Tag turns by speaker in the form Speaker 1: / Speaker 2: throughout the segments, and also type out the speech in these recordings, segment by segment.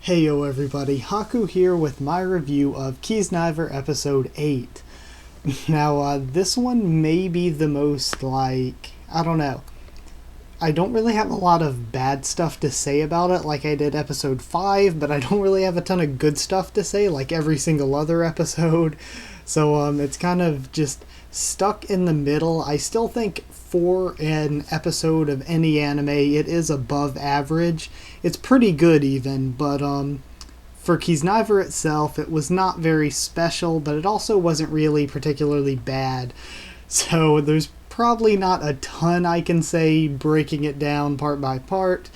Speaker 1: Heyo everybody, Haku here with my review of Kiznaiver episode 8. Now, this one may be the most, I don't know. I don't really have a lot of bad stuff to say about it like I did episode 5, but I don't really have a ton of good stuff to say like every single other episode. So, it's kind of just stuck in the middle. I still think for an episode of any anime, it is above average. It's pretty good even, but for Kiznaiver itself, it was not very special, but it also wasn't really particularly bad. So there's probably not a ton I can say breaking it down part by part,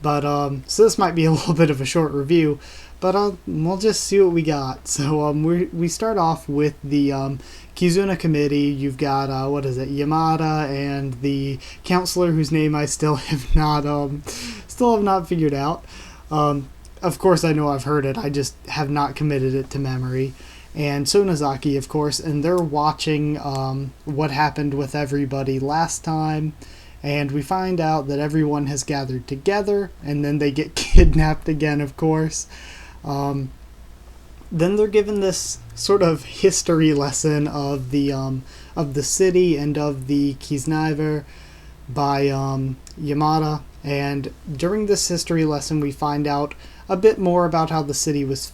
Speaker 1: but so this might be a little bit of a short review, but we'll just see what we got. So we start off with the Kizuna committee. You've got Yamada and the counselor whose name I still have not figured out. Of course I know I've heard it, I just have not committed it to memory. And Sonozaki, of course, and they're watching what happened with everybody last time, and we find out that everyone has gathered together, and then they get kidnapped again, of course. Then they're given this sort of history lesson of the city and of the Kiznaiver by Yamada, and during this history lesson we find out a bit more about how the city was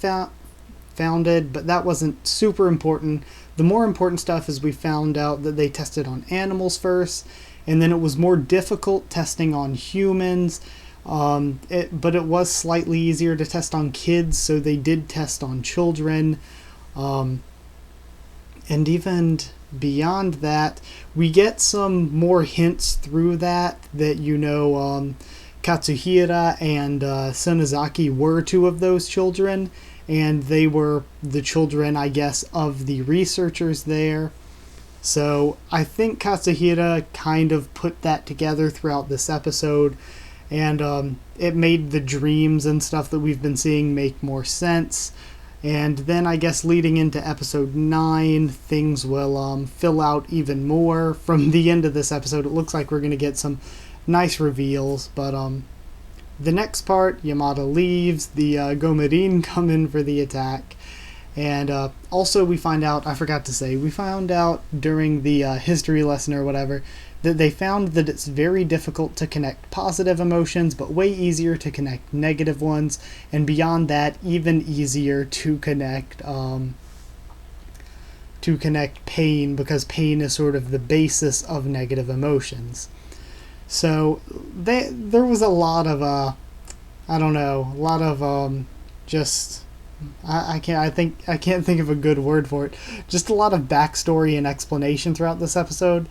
Speaker 1: founded, but that wasn't super important. The more important stuff is we found out that they tested on animals first, and then it was more difficult testing on humans, but it was slightly easier to test on kids, so they did test on children. And even beyond that, we get some more hints through that Katsuhira and Sonozaki were two of those children, and they were the children, I guess, of the researchers there. So I think Katsuhira kind of put that together throughout this episode, and it made the dreams and stuff that we've been seeing make more sense. And then I guess leading into episode 9, things will fill out even more. From the end of this episode, it looks like we're going to get some nice reveals, but the next part, Yamada leaves, the Gomerin come in for the attack, and also we find out during the history lesson or whatever, that they found that it's very difficult to connect positive emotions, but way easier to connect negative ones, and beyond that, even easier to connect pain, because pain is sort of the basis of negative emotions. So there was a lot of I can't think of a good word for it. Just a lot of backstory and explanation throughout this episode.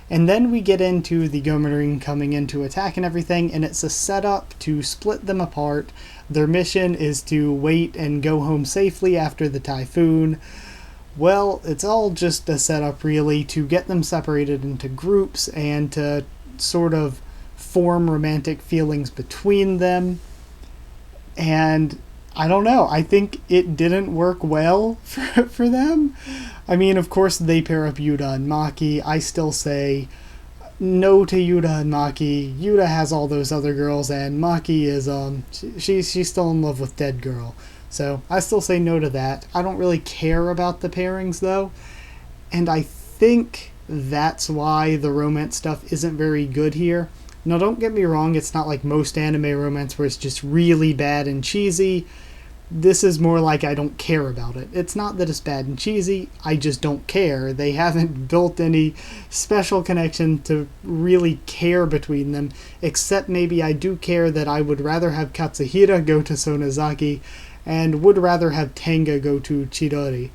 Speaker 1: And then we get into the Gomerin coming in to attack and everything, and it's a setup to split them apart. Their mission is to wait and go home safely after the typhoon. Well, it's all just a setup really to get them separated into groups and to sort of form romantic feelings between them. And I don't know, I think it didn't work well for them. I mean, of course they pair up Yuta and Maki. I still say no to Yuta and Maki. Yuta has all those other girls, and Maki is she's still in love with Dead Girl. So I still say no to that. I don't really care about the pairings though, and I think that's why the romance stuff isn't very good here. Now don't get me wrong, it's not like most anime romance where it's just really bad and cheesy. This is more like I don't care about it. It's not that it's bad and cheesy, I just don't care. They haven't built any special connection to really care between them, except maybe I do care that I would rather have Katsuhira go to Sonozaki and would rather have Tenga go to Chidori.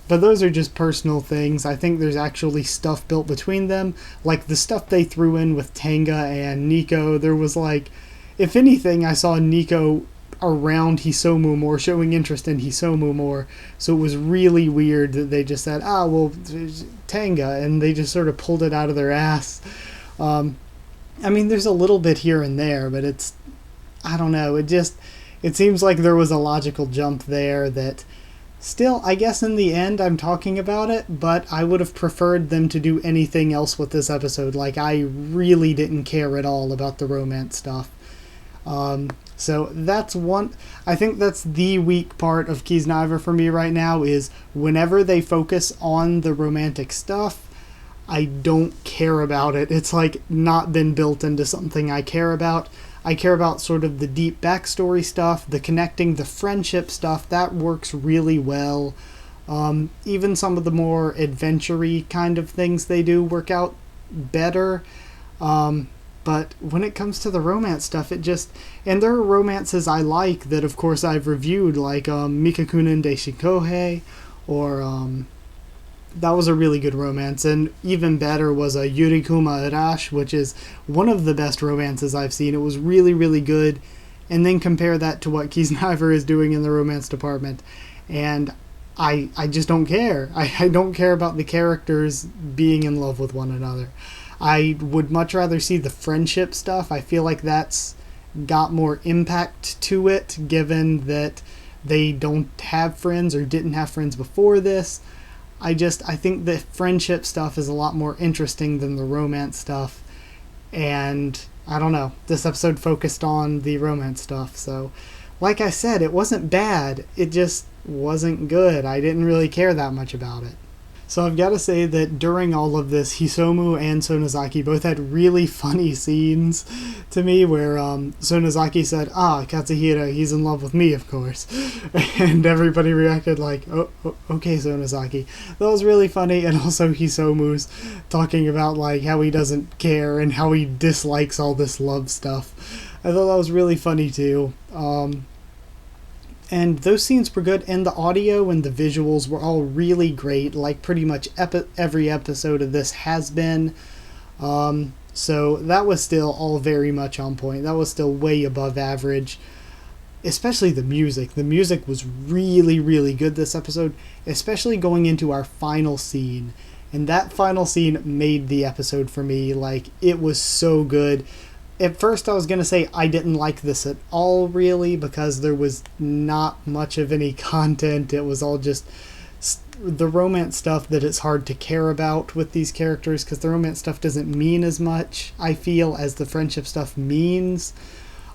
Speaker 1: But those are just personal things. I think there's actually stuff built between them, like the stuff they threw in with Tenga and Nico. There was if anything, I saw Nico around Hisomu more, showing interest in Hisomu more, so it was really weird that they just said, Tenga, and they just sort of pulled it out of their ass. I mean, there's a little bit here and there, but I don't know, it seems like there was a logical jump there that still, I guess in the end I'm talking about it, but I would have preferred them to do anything else with this episode. I really didn't care at all about the romance stuff. So that's one. I think that's the weak part of Kiznaiver for me right now is whenever they focus on the romantic stuff, I don't care about it. It's like not been built into something I care about. I care about sort of the deep backstory stuff, the connecting, the friendship stuff. That works really well. Even some of the more adventure-y kind of things they do work out better. But when it comes to the romance stuff, it just... And there are romances I like that, of course, I've reviewed, like Mikakunen de Shikohei, or... that was a really good romance, and even better was a Yurikuma Arash, which is one of the best romances I've seen. It was really, really good. And then compare that to what Kiznaiver is doing in the romance department, and I just don't care. I don't care about the characters being in love with one another. I would much rather see the friendship stuff. I feel like that's got more impact to it, given that they don't have friends or didn't have friends before this. I think the friendship stuff is a lot more interesting than the romance stuff. And I don't know, this episode focused on the romance stuff. So, like I said, it wasn't bad. It just wasn't good. I didn't really care that much about it. So I've got to say that during all of this, Hisomu and Sonozaki both had really funny scenes to me where Sonozaki said, Katsuhira, he's in love with me, of course. And everybody reacted like, oh, okay, Sonozaki. That was really funny. And also Hisomu's talking about like how he doesn't care and how he dislikes all this love stuff. I thought that was really funny too. And those scenes were good, and the audio and the visuals were all really great, like pretty much every episode of this has been. So that was still all very much on point. That was still way above average. Especially the music. The music was really, really good this episode, especially going into our final scene. And that final scene made the episode for me. Like, it was so good. At first I was going to say I didn't like this at all, really, because there was not much of any content. It was all just the romance stuff that it's hard to care about with these characters, because the romance stuff doesn't mean as much, I feel, as the friendship stuff means.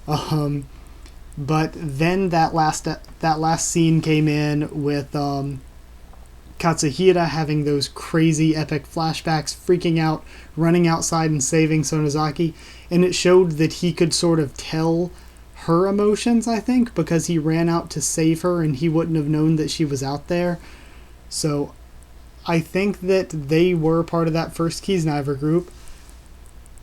Speaker 1: But then that last scene came in with Katsuhira having those crazy epic flashbacks, freaking out, running outside and saving Sonozaki. And it showed that he could sort of tell her emotions, I think, because he ran out to save her and he wouldn't have known that she was out there. So I think that they were part of that first Kiznaiver group.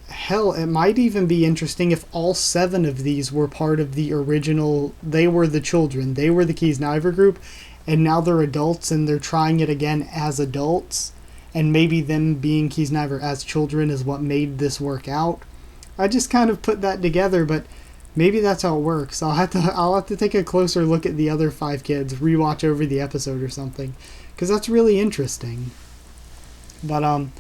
Speaker 1: Hell, it might even be interesting if all 7 of these were part of the original. They were the children. They were the Kiznaiver group. And now they're adults and they're trying it again as adults. And maybe them being Kiznaiver as children is what made this work out. I just kind of put that together, but maybe that's how it works. I'll have to take a closer look at the other 5 kids, rewatch over the episode or something, because that's really interesting. But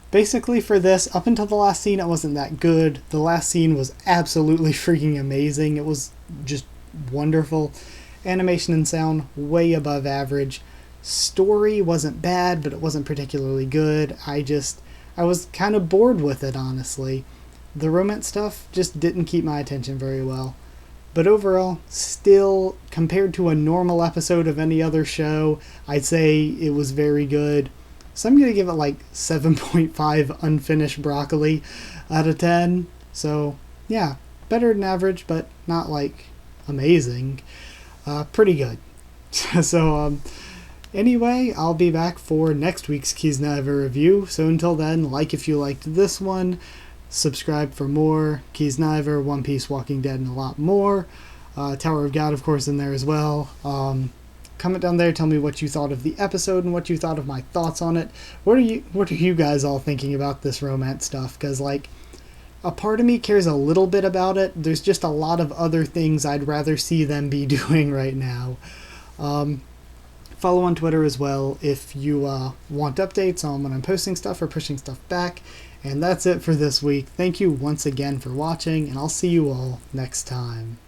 Speaker 1: basically for this, up until the last scene, it wasn't that good. The last scene was absolutely freaking amazing. It was just wonderful. Animation and sound way above average. Story wasn't bad, but it wasn't particularly good. I was kind of bored with it, honestly. The romance stuff just didn't keep my attention very well. But overall, still, compared to a normal episode of any other show, I'd say it was very good. So I'm going to give it like 7.5 unfinished broccoli out of 10. So, yeah, better than average, but not like amazing. Pretty good. So, anyway, I'll be back for next week's Kiznaiver review. So until then, like if you liked this one. Subscribe for more Kiznaiver, One Piece, Walking Dead, and a lot more. Tower of God, of course, in there as well. Comment down there, tell me what you thought of the episode and what you thought of my thoughts on it. What are you guys all thinking about this romance stuff? Because, like, a part of me cares a little bit about it. There's just a lot of other things I'd rather see them be doing right now. Follow on Twitter as well if you want updates on when I'm posting stuff or pushing stuff back. And that's it for this week. Thank you once again for watching, and I'll see you all next time.